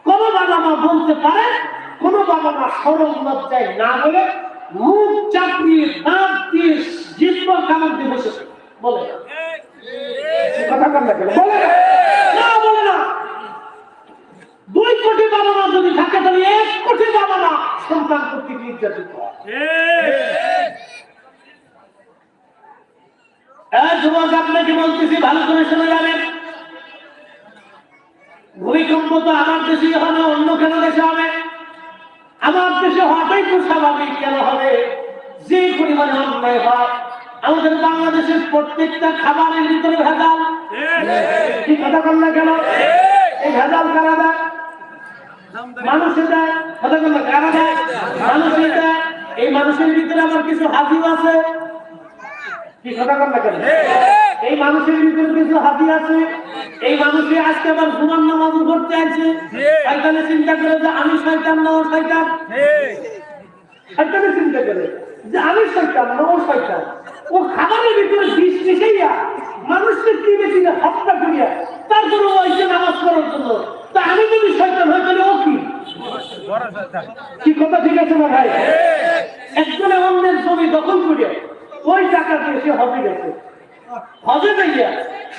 কোন বাবা মা বলতে পারে, কোন বাবা মা শরম লজ্জায় না বলে মুখ চাপিয়ে দাঁত দিয়ে জিহ্বা কামড় দিয়ে বসেছে, বলে কথা কম না কেন? বলে না, বলে না। 2 কোটি বাবা মা যদি থাকে তাহলে 1 কোটি বাবা মা সন্তান কর্তৃক নির্যাতিত হয়। যুবক আপনাকে বলতেছি, ভালো করে শুনে যাবেন। ভূমিকম্প তো আমার দেশেই হবে, অন্য কেন দেশে হবে? আমার দেশে হওয়াটাই তো স্বাভাবিক। কেন হবে? যে পরিমাণে অন্যায় হয়। আমাদের বাংলাদেশের প্রত্যেকটা খাবারের ভিতরে ভেজাল। কি কথা বল না কেন? এই ভেজাল কারা দেয়? মানুষে দেয়। কথা বল না, কারা দেয়? মানুষে দেয়। এই মানুষের ভিতরে আবার কিছু হাজিও আছে। কি কথা বল না কেন? এই মানুষের ভিতরে কিছু হাজি আছে। এই মানুষে আজকে আবার জুমার নামাজ পড়তে আছে। শয়তানে চিন্তা করে যে আমি শয়তান না ও শয়তান। শয়তানে চিন্তা করে যে আমি শয়তান না ও শয়তান। ও খাবারের ভিতরে বিষ মিশাইয়া মানুষকে কিনে কিনে হত্যা করিয়া তারপরে ও এসে নামাজ পড়ার জন্য। তা আমি যদি শয়তান হই তাহলে ও কি? কি কথা ঠিক আছে না ভাই? একজনে অন্যের জমি দখল করিয়া ওই টাকা দিয়ে সে হজে গেছে। হজে যাইয়া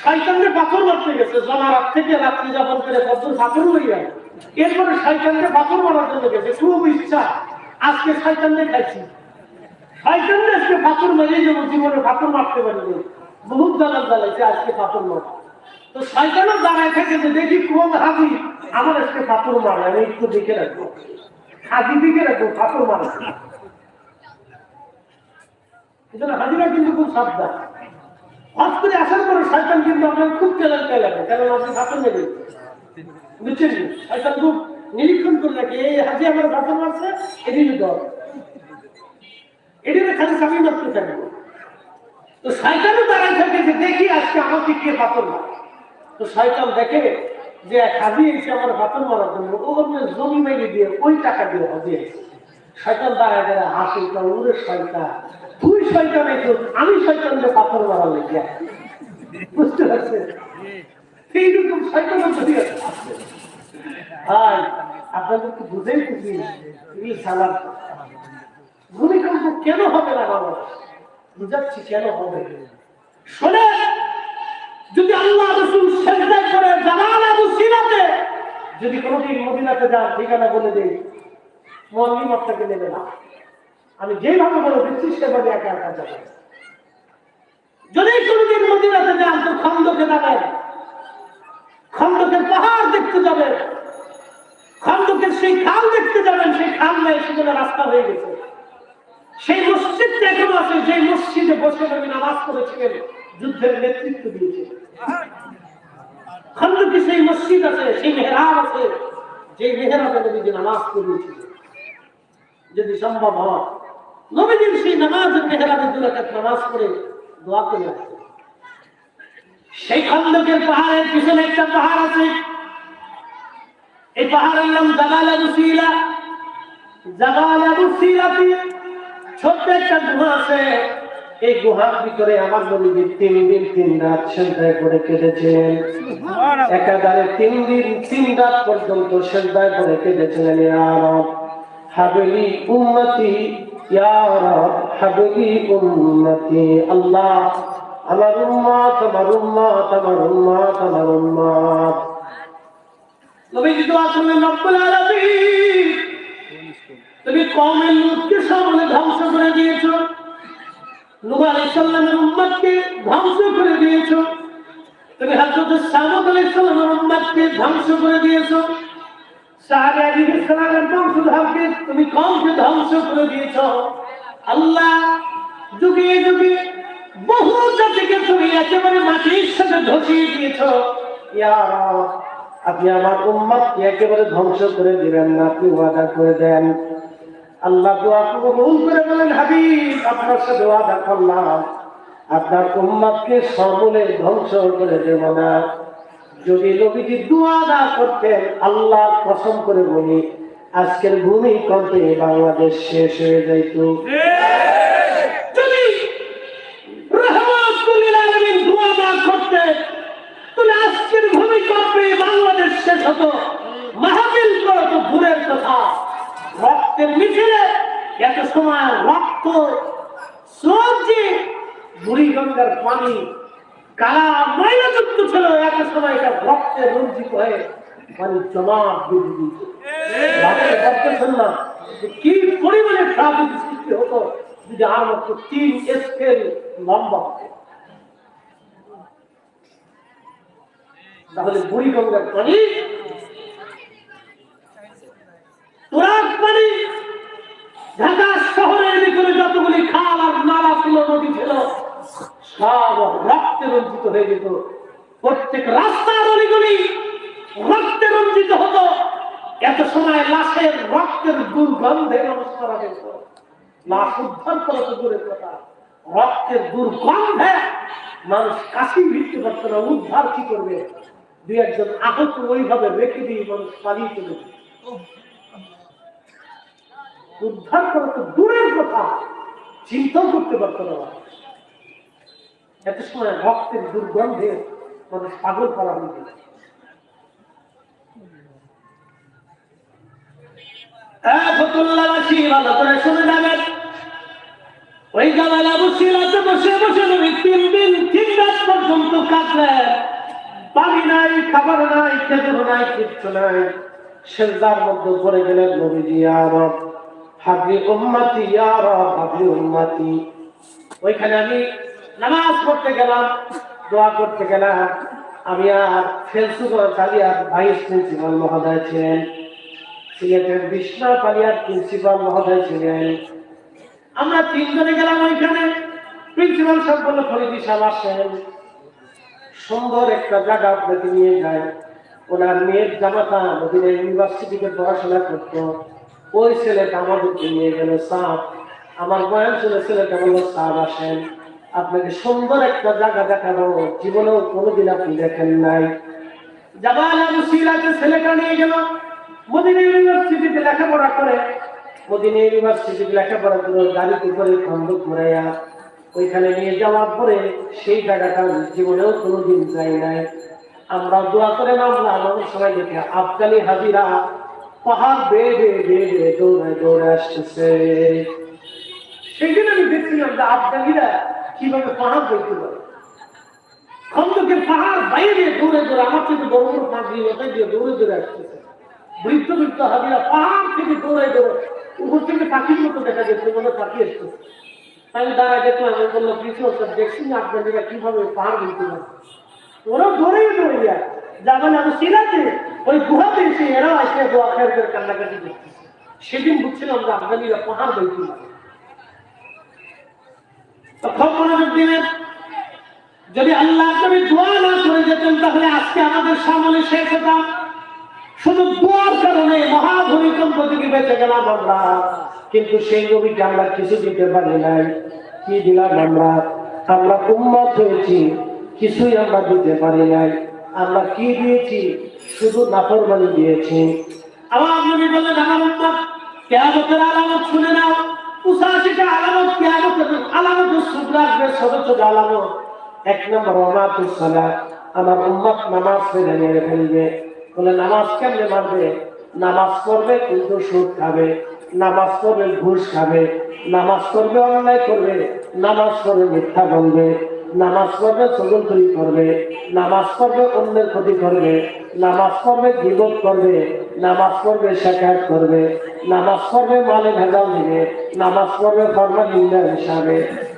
শয়তানকে পাথর মারতে গেছে। জমারাত থেকে রাত্রি যাপন করে কতজন পাথর লইয়া এরপরে শয়তানকে পাথর মারার জন্য গেছে। খুব ইচ্ছা আজকে শয়তানকে খাইছি, শয়তানকে আজকে পাথর মারিয়ে যাবো, জীবনে পাথর মারতে পারিনি, বহুত জ্বালান জ্বালাইছে, আজকে পাথর মার। তো শয়তানও দাঁড়ায় থাকে যে দেখি কোন হাজি আমার আজকে পাথর মারে, আমি একটু দেখে রাখবো, হাজি দিকে রাখবো, পাথর মারে। এজন্য হাজিরা কিন্তু খুব সাবধান। হজ করে আসার পরে শয়তান কিন্তু আপনার খুব কেলান লাগে, কারণ আপনি পাথর মেরে বুঝছেন। শয়তান খুব নিরীক্ষণ করে রাখে, এই হাজি আমার পাথর মারছে, এদিকে দর, এদিকে খালি স্বামী মারতে থাকবো। তো শয়তানও দাঁড়ায় থাকে যে দেখি আজকে আমাকে কে পাথর মারে। তো শয়তান দেখে যে এক হাজি এসে আমার পাথর মারার জন্য ও জমি মেরে দিয়ে ওই টাকা দিয়ে হাজি এসে। শয়তান দাঁড়ায় দাঁড়ায় হাসি, উড়ে শয়তান, তুই শয়তান এসো, আমি শয়তানকে পাথর মারার লেগে। বুঝতে পারছেন? এইরকম শয়তান ভাই আপনাদেরকে বুঝেই খুশি। ভূমিকম্প কেন হবে না বাবা? বুঝাচ্ছি কেন হবে। শোনে, যদি আল্লাহ রাসূল সিজদা করে জালাল আবু সিনাতে যদি কোনদিন মদিনাতে যান, ঠিকানা বলে দেই, মুআল্লিম আপনাকে নেবে না। আমি যেভাবে বলে দিচ্ছি সেভাবে একা একা যাবে। যদি কোনদিন মদিনাতে যান তো খন্দকে যাবেন, খন্দকের পাহাড় দেখতে যাবেন, খন্দকের সেই খাল দেখতে যাবেন। সেই খাল নেই, সেখানে রাস্তা হয়ে গেছে। সেই মসজিদটা এখনো আছে, যে মসজিদে বসে নবী নামাজ পড়েছিলেন, যুদ্ধের নেতৃত্ব দিয়েছিলেন। খন্দকে সেই মসজিদ আছে, সেই মেহরাব আছে, যে মেহরাবে নবী নামাজ পড়িয়েছিলেন। যদি সম্ভব হয় নবীজির সেই নামাজের মেহরাবে 2 রাকাত নামাজ পড়ে দোয়া করে আসে। সেই খন্দকের পাহাড়ের পিছনে একটা পাহাড় আছে, এই পাহাড়ের নাম জাবাল আবু সিলা। জাবাল আবু সিলাতে ছোট্ট একটা গুহা আছে। এই গুহার ভিতরে আমার নবীজি 3 দিন 3 রাত সিজদায় পড়ে কেঁদেছেন। একাধারে 3 দিন 3 রাত পর্যন্ত সিজদায় পড়ে কেঁদেছিলেন। ইয়া রব হাবলি উম্মতি, ইয়া রব হাবলি উম্মতি। আল্লাহ আমার উম্মত, আমার উম্মত, আমার উম্মত, আমার উম্মত। নবীজি দোয়া করলেন, রব্বুল আলামিন তুমি কওমের লূতকে সমূলে ধ্বংস করে দিয়েছো, নূহ আলাইহিস সালামের উম্মতকে ধ্বংস করে দিয়েছো, তুমি হযরত সামূদ আলাইহিস সালামের উম্মতকে ধ্বংস করে দিয়েছো, সাহাবা আলাইহিস সালামের বংশধরকে তুমি কওমকে ধ্বংস করে দিয়েছো। আল্লাহ যুগে যুগে বহু জাতিকে তুমি একেবারে মাটির সাথে ধসিয়ে দিয়েছো। ইয়া রাব, আপনি আমার উম্মতকে একেবারে ধ্বংস করে দিবেন না, আপনি ওয়াদা করে দেন। আল্লাহ দোয়া কবুল করে বলেন, হাবিব আপনার সাথে ওয়াদা করলাম আপনার উম্মতকে সমূলে ধ্বংস করে দেব না। যদি নবীজি দোয়া না করতেন, আল্লাহর কসম করে বলি আজকের ভূমিকম্পে বাংলাদেশ শেষ হয়ে যাইত। যদি রাহমাতুল আলামিন দোয়া না করতেন, তাহলে আজকের ভূমিকম্পে বাংলাদেশ শেষ হতো। মাহফিল করা তো দূরের কথা, রক্তের মিছিলে এত সময় রক্ত সবজি বুড়িগঙ্গার পানি কালা ময়লাযুক্ত ছিল, এত সময় এটা রক্তে রঞ্জিত হয়ে পানি জমাট বেঁধে দিয়েছে। ভাবতে পারতেছেন না যে কি পরিমাণে ট্রাফিক সৃষ্টি হতো যদি আর মাত্র 3 স্কেল লম্বা হতো। তাহলে বুড়িগঙ্গার পানি, তুরাগ পানি, ঢাকা শহরের ভিতরে যতগুলি খাল আর নালা ছিল, নদী ছিল, সব রক্তে রঞ্জিত হয়ে যেত। প্রত্যেক রাস্তার অলিগলি রক্তে রঞ্জিত হতো। এত সময় লাশের রক্তের দুর্গন্ধে নমস্কার যেত। লাশ উদ্ধার করা তো দূরের কথা, রক্তের দুর্গন্ধে মানুষ কাশি ভিড়তে পারত না। উদ্ধার কি করবে? দুই একজন আহত ওইভাবে রেখে দিয়ে মানুষ পালিয়ে চলে যেত। উদ্ধার করা তো দূরের কথা, চিন্তাও করতে পারত না। এত সময় রক্তের দুর্গন্ধে মানুষ পাগল করা হয়ে যেত। ভালো করে শুনে যাবেন, ওই জামাল আবু সিরাতে বসে বসে নবী 3 দিন 3 রাত পর্যন্ত কাঁদলেন। পানি নাই, খাবার নাই, খেজুর নাই, কিচ্ছু নাই। সিজদার মধ্যে পড়ে গেলেন নবীজি, ইয়া রব হাবলি উম্মতি, ইয়া রব হাবলি উম্মতি। ওইখানে আমি নামাজ পড়তে গেলাম, দোয়া করতে গেলাম। আমি আর ফেলসুগঞ্জ চালিয়ার ভাইস প্রিন্সিপাল মহোদয় ছিলেন, সিলেটের বিশ্বনাথ চালিয়ার প্রিন্সিপাল মহোদয় ছিলেন। আমরা 3 জনে গেলাম ওইখানে। প্রিন্সিপাল সাহেব বলল, ফরিদি সাহেব আসেন, সুন্দর একটা জায়গা আপনাকে নিয়ে যায়। ওনার মেয়ের জামাতা মদিনা ইউনিভার্সিটিতে পড়াশোনা করতো, ওই ছেলেটা আমাদেরকে নিয়ে গেল। স্যার, আমার বয়ান ছিল, ছেলেটা বললো স্যার আসেন, আপনাকে সুন্দর একটা জায়গা দেখাবো, জীবনেও কোনোদিন আপনি দেখেন নাই। জামাল আবু সিরাতে ছেলেটা নিয়ে গেল মদিনা ইউনিভার্সিটিতে লেখাপড়া করে। মদিনা ইউনিভার্সিটিতে লেখাপড়া করে গাড়িতে করে খন্দক ঘুরাইয়া ওইখানে নিয়ে যাওয়ার পরে সেই জায়গাটা জীবনেও কোনোদিন যাই নাই। আমরা দোয়া করে নামলাম, আমাদের সময় দেখে আফগানি হাজিরা পাহাড় বেয়ে বেয়ে বেয়ে বেয়ে দৌড়ে দৌড়ে আসতেছে। সেদিন আমি দেখছিলাম যে আফগানিরা কিভাবে পাহাড় বইতে পারে। খন্দকের পাহাড় বাইরে দৌড়ে দৌড়ে, আমার থেকে বড় বড় পাঁচ দিয়ে ওটাই দিয়ে দৌড়ে দৌড়ে আসতেছে। বৃদ্ধ বৃদ্ধ হাজিরা পাহাড় থেকে দৌড়ে দৌড়ে, উপর থেকে পাখির মতো দেখা যাচ্ছে, মনে পাখি আসতেছে। আমি দাঁড়ায় দেখলাম, আমি বললাম প্রিন্সিপাল স্যার দেখছি না আপনারা কিভাবে পাহাড় বইতে পারে। ওরা দৌড়ে দৌড়ে যায়। যেমন আমি সিরাতে ওই গুহাতে এসে এরাও আসে দোয়া খেয়ে কান্নাকাটি করতেছে। সেদিন বুঝছিলাম যে আফগানিরা পাহাড় বইতে পারে। খুব মনোযোগ দিবেন, যদি আল্লাহ নবী দোয়া না করে যেতেন তাহলে আজকে আমাদের সামনে শেষ হতাম। শুধু দোয়ার কারণে মহাভূমিকম্প থেকে বেঁচে গেলাম আমরা, কিন্তু সেই নবীকে আমরা কিছু দিতে পারি নাই। কি দিলাম আমরা? আমরা উম্মত হয়েছি, কিছুই আমরা দিতে পারি নাই। আমরা কি দিয়েছি? শুধু নাফরমানি দিয়েছি। আমার নবী বললেন, আমার উম্মত কিয়ামতের আলামত শুনে নাও। 85টা আলামত কিয়ামতের আলামত সুবরাগবে, ছোট ছোট আলামত। 1 নম্বর ওয়ামাতুস সালাত, আমার উম্মত নামাজ ছেড়ে নিয়ে ফেলবে। বলে নামাজ কেমনে মারবে? নামাজ পড়বে কিন্তু সুদ খাবে, নামাজ পড়বে ঘুষ খাবে, নামাজ পড়বে অন্যায় করবে, নামাজ পড়বে মিথ্যা বলবে, নামাজ পড়বে চগলখড়ি করবে, নামাজ পড়বে অন্যের ক্ষতি করবে, নামাজ পড়বে গীবত করবে, নামাজ পড়বে শিকায়ত করবে, নামাজ পড়বে মালে ভেজাল দিবে, নামাজ পড়বে ফরমালিল্লাহ হিসাবে,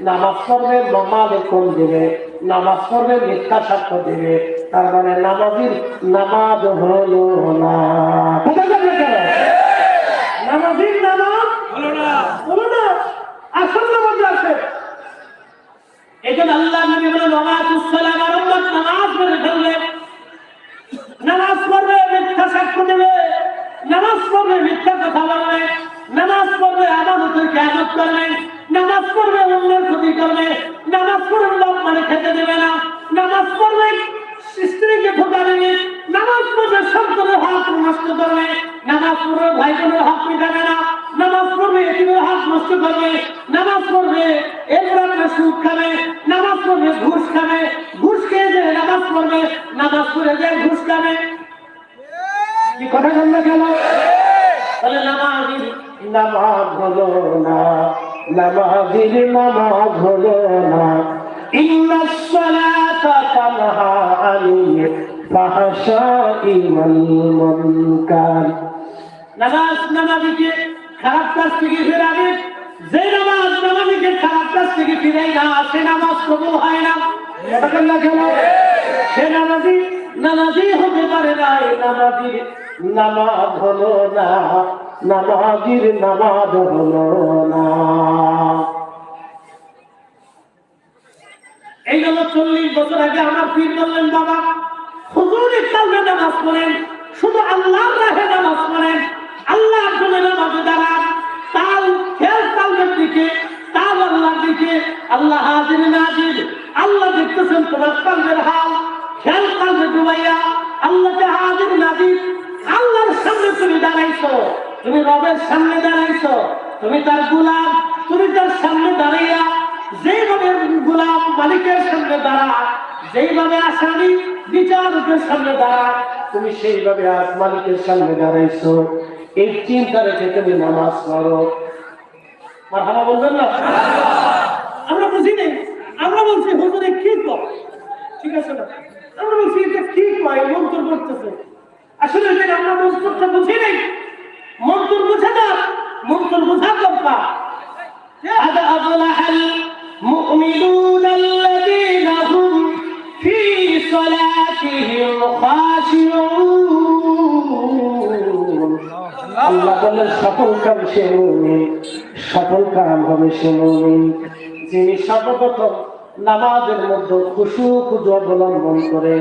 নামাজ পড়বে মালে কম দিবে, নামাজ পড়বে মিথ্যা সাক্ষ্য দিবে। তার মানে নামাজির নামাজ হলো না। নামাজির নামাজ হলো না, আসল নামাজ আছে। এই জন্য আল্লাহ নবী বলেন নামাজুসসালাম, আর উম্মত নামাজ পড়ে ফেললে, নামাজ পড়বে মিথ্যা সাক্ষ্য দেবে, নামাজ পড়বে মিথ্যা কথা বলবে, নামাজ পড়বে আমানতের খেয়ানত করবে, নামাজ পড়বে অন্যের ক্ষতি করবে, নামাজ পড়বে লোক মানে খেতে দেবে না, নামাজ পড়বে স্ত্রীকে ধোকা দেবে, নামাজ পড়বে সন্তানের হক নষ্ট করবে, নামাজ পড়বে ভাই বোনের হক মেটাবে না, নামাজ পড়বে এতিমের হক নষ্ট করবে, নামাজ পড়বে এরপরে সুদ খাবে, নামাজ পড়বে ঘুষ খাবে, ঘুষ খেয়ে যে নামাজ পড়বে, নামাজ পড়ে যে ঘুষ খাবে। কি কথা বললে কেন? তাহলে নামাজির নামাজ হলো না, নামাজির নামাজ হলো না। ইন্নাস সালাতা তানহা আনিল ফাহশাই ওয়াল মুনকার। নামাজ নামাজিকে খারাপ কাজ থেকে ফেরাবে, যে নামাজ নামাজিকে খারাপ কাজ থেকে ফিরাই না, সে নামাজ কবুল হয় না। কথা বললে কেন? সে নামাজি হতে পারে না, নামাজির নামাজ হলো না, নামাজির নামাজ হলো না। এই জন্য 40 বছর আগে আমার পীর বললেন, বাবা হুজুর কালমে নামাজ পড়েন, শুধু আল্লাহর রাহে নামাজ পড়েন, আল্লাহর জন্য নামাজে দাঁড়ান, তাল খেয়াল কালমের দিকে, তাল আল্লাহর দিকে, আল্লাহ হাজির নাজির, আল্লাহ দেখতেছেন তোমার কালমের হাল, খেয়াল কালমে ডুবাইয়া আল্লাহকে হাজির নাজির, আল্লাহর সামনে তুমি দাঁড়াইছো, তুমি রবের সামনে দাঁড়াইছো, তুমি তার গোলাম, তুমি তার সামনে দাঁড়াইয়া যেইভাবে গোলাম মালিকের সামনে দাঁড়া, যেইভাবে আসামি বিচারকের সামনে দাঁড়া, তুমি সেইভাবে আজ মালিকের সামনে দাঁড়াইছো। এই চিন্তা রেখে তুমি নামাজ পড়ো। মারহাবা বলবেন না? আমরা বুঝি নেই, আমরা বলছি হুজুরে কি কয়, ঠিক আছে না? আমরা বলছি এটা কি কয়, মন্তর করতেছে। আসলে এটা আমরা মন্তরটা বুঝি নেই, মন্তর বুঝে না, মন্তর বোঝা দরকার। هذا أفلح المؤمنون الذين هم في صلاتهم خاشعون। আল্লাহ বলে সফল কাম সে মুমিন, সফল কাম হবে সে মুমিন যিনি সর্বপ্রথম নামাজের মধ্যে খুশু অবলম্বন করে,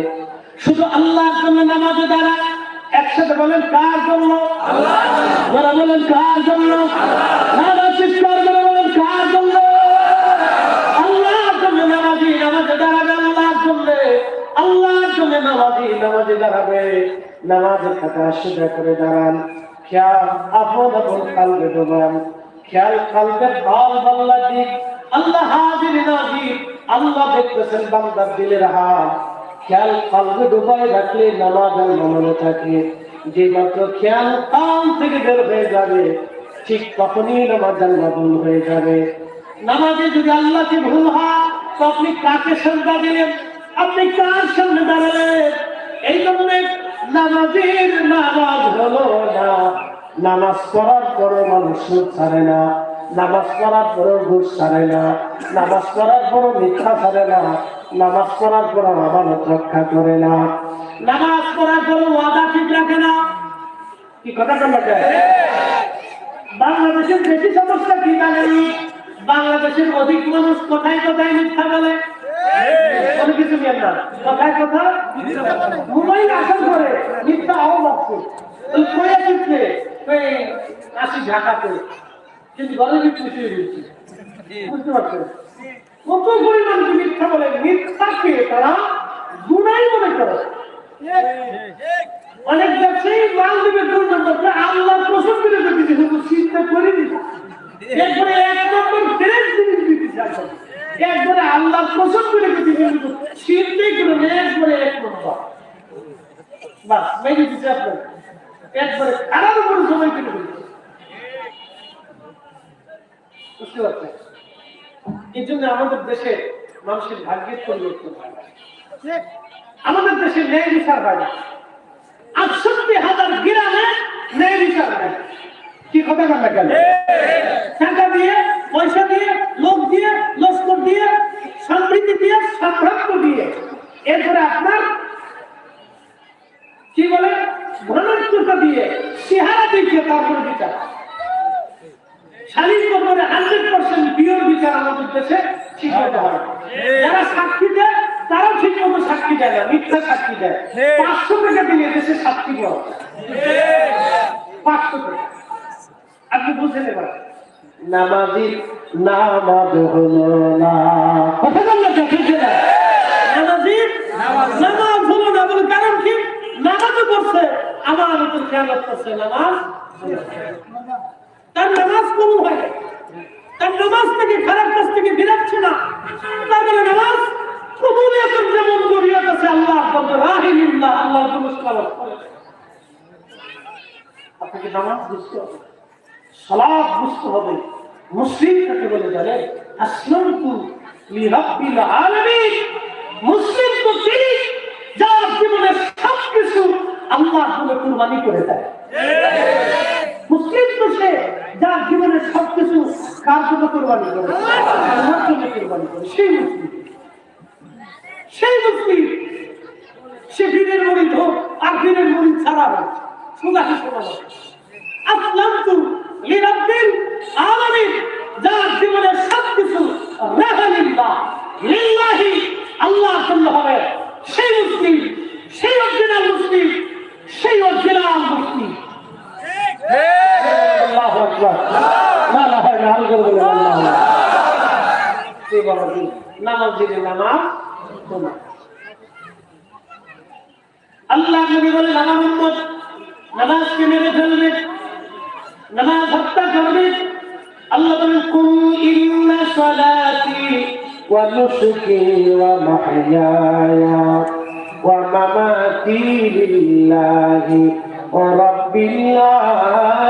শুধু আল্লাহর জন্য নামাজে দাঁড়ায়। একসাথে বলেন কার জন্য? আল্লাহ। যারা বলেন কার জন্য? আল্লাহ। চিৎকার করে বলেন কার জন্য? আল্লাহর জন্য নামাজি নামাজে দাঁড়াবে, আল্লাহর জন্য, আল্লাহর জন্য নামাজি নামাজে দাঁড়াবে। নামাজের খাতা সোজা করে দাঁড়ান, খেয়াল আপন আপন কালবে ডোবান, খেয়াল কালবের ভাল বাল্লা দিক, আল্লাহ হাজির নাজির, আল্লাহ দেখতেছেন বান্দার দিলের হাল। খেয়াল কালবে ডুবাই রাখলে নামাজ আর মনে থাকে, যে মাত্র খেয়াল কাল থেকে বের হয়ে যাবে ঠিক তখনই নামাজ ভুল হয়ে যাবে। নামাজে যদি আল্লাহকে ভুল হয় তো আপনি কাকে সাজদা দিলেন, আপনি কার সামনে দাঁড়ালেন? এই জন্য নামাজের নামাজ হলো না। নামাজ পড়ার পরও মানুষ সুদ ছাড়ে না, নামাজ পড়ার পরও ঘুষ ছাড়ে না, নামাজ পড়ার পরও মিথ্যা ছাড়ে না, নামাজ পড়ার পরও আমানত রক্ষা করে না, নামাজ পড়ার পরও ওয়াদা ঠিক রাখে না। কি কথা বলতে? বাংলাদেশের বেশি সমস্যা কি জানেন? বাংলাদেশের অধিক মানুষ কোথায় কোথায় মিথ্যা বলে, কোনো কিছু নেন না, কোথায় কোথায় মোবাইল আসল করে মিথ্যা অবাক্য কয়ে দিচ্ছে, আসি ঢাকাতে কিন্তু ঘরে মিথ্যে শুয়ে দিচ্ছে, বুঝতে পারছেন? কত পরিমাণ মিথ্যা বলে, মিথ্যাকে তারা গুনাই মনে করে। অনেক ব্যবসায়ী মাল দিবে দুর্গন্ধ, আল্লাহর কসম করে দিতে চিন্তা করে দিতে, একবারে এক নম্বর ফ্রেশ জিনিস দিতে চাচ্ছে, একবারে আল্লাহর কসম করে দিতে চিন্তাই করে একবারে এক নম্বর বাস মেনে দিচ্ছে আপনার, একবারে খারাপ করে সময় কেটে দিচ্ছে। বুঝতে পারছেন? এই জন্য আমাদের দেশে মানুষের ভাগ্যের পরিবর্তন হয়। আমাদের দেশে ন্যায় বিচার হয় না। 68,000 গ্রামে ন্যায় বিচার হয়। কি কথা বলেন না কেন? টাকা দিয়ে, পয়সা দিয়ে, লোক দিয়ে, লস্কর দিয়ে, সমৃদ্ধি দিয়ে, সাম্রাজ্য দিয়ে, এরপরে আপনার কি বলে ঘনত্বতা দিয়ে, চেহারা দেখিয়ে তারপরে বিচার। শালীন ব্যাপারে 100% পিওর বিচার আমাদের দেশে ঠিক হতে হয়। যারা সাক্ষী দেয় তারাও ঠিক মতো সাক্ষী দেয় না, মিথ্যা সাক্ষী দেয়। 500 টাকা দিলে দেশে সাক্ষী দেওয়া 500 টাকা। আপনি বুঝে নেবেন নামাজি নামাজ হলো না, কথা বল না, বুঝে না নামাজি নামাজ হলো না। বলে কারণ কি? নামাজও করছে, আমার উপর খেয়ালত করছে, নামাজ তার নামাজ কবুল হয়, তার নামাজ থেকে খারাপ কাজ থেকে বেরাচ্ছে না। তার মানে নামাজ কবুলিয়াতের যেমন জরিয়াত আছে, আল্লাহ রাহিমুল্লাহ, আল্লাহ নমস্কার করে। আপনাকে নামাজ বুঝতে হবে, সালাত বুঝতে হবে। মুসলিম কাকে বলে জানেন? আসলামতু লিরাব্বিল আলামিন। মুসলিম তো তিনি যার জীবনে সবকিছু আল্লাহর জন্য কুরবানি করে দেয়। মুসলিম তো সে যার জীবনে সবকিছু কার জন্য কুরবানি করে, আল্লাহর জন্য কুরবানি করে। সেই মুসলিম, সেই মুসলিম। সে দিনের মরিদ হোক আর দিনের মরিদ ছাড়া হোক, সোজা শোনা আসলামতু লিরাব্বিল আলামিন। যার জীবনে সবকিছু রাহালিল্লাহ, লিল্লাহি, আল্লাহর জন্য হবে, সেই মুসলিম, সেই অরিজিনাল মুসলিম, সেই অরিজিনাল মুসলিম। আল্লাহু আকবার। লা ইলাহা ইল্লাল্লাহ। কি বলেন? নামাজ দিলে নামাজ শোনা। আল্লাহ নবী বলেন, আমার উম্মত নামাজকে মেরে ফেলবে, নামাজ হত্যা করবে। আল্লাহ বলেন, কুল ইন্না সালাতি ওয়া নুসুকি ওয়া মাহইয়ায়া ওয়া মামাতি লিল্লাহি ওয়া রাব্বিল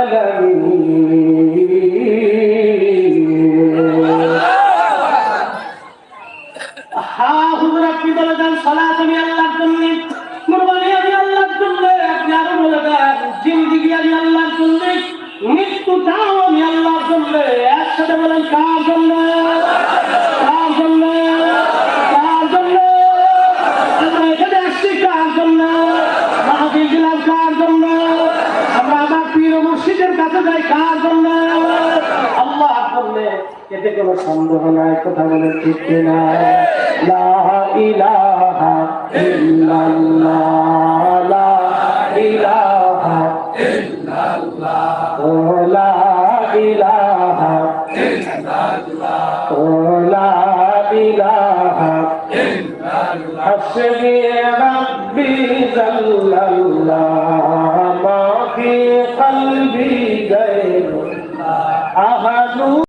আলামিন। হুজুর আপনি বলে দেন সালাত আমি আল্লাহর জন্য, কুরবানি আমি আল্লাহর জন্য। আপনি আরো বলে দেন জিন্দেগি আমি আল্লাহর জন্য, মৃত্যুটাও আমি আল্লাহর জন্য। একসাথে বলেন কার জন্য? কার জন্য? কার জন্য? আমরা এখানে আসছি কার জন্য? মাহফিল দিলাম কার জন্য? আমরা আমার পীর মুর্শিদের কাছে যাই কার জন্য? আল্লাহর জন্য। এতে কোনো সন্দেহ নাই, কথা বলেন ঠিক কিনা? লা ইলাহা ইল্লাল্লাহ, লা ইলাহা ইল্লাল্লাহ, লা ইলাহা ইল্লাল্লাহ, লা ইলাহা ইল্লাল্লাহ। হাসবি রাব্বি জাল্লাল্লাহ।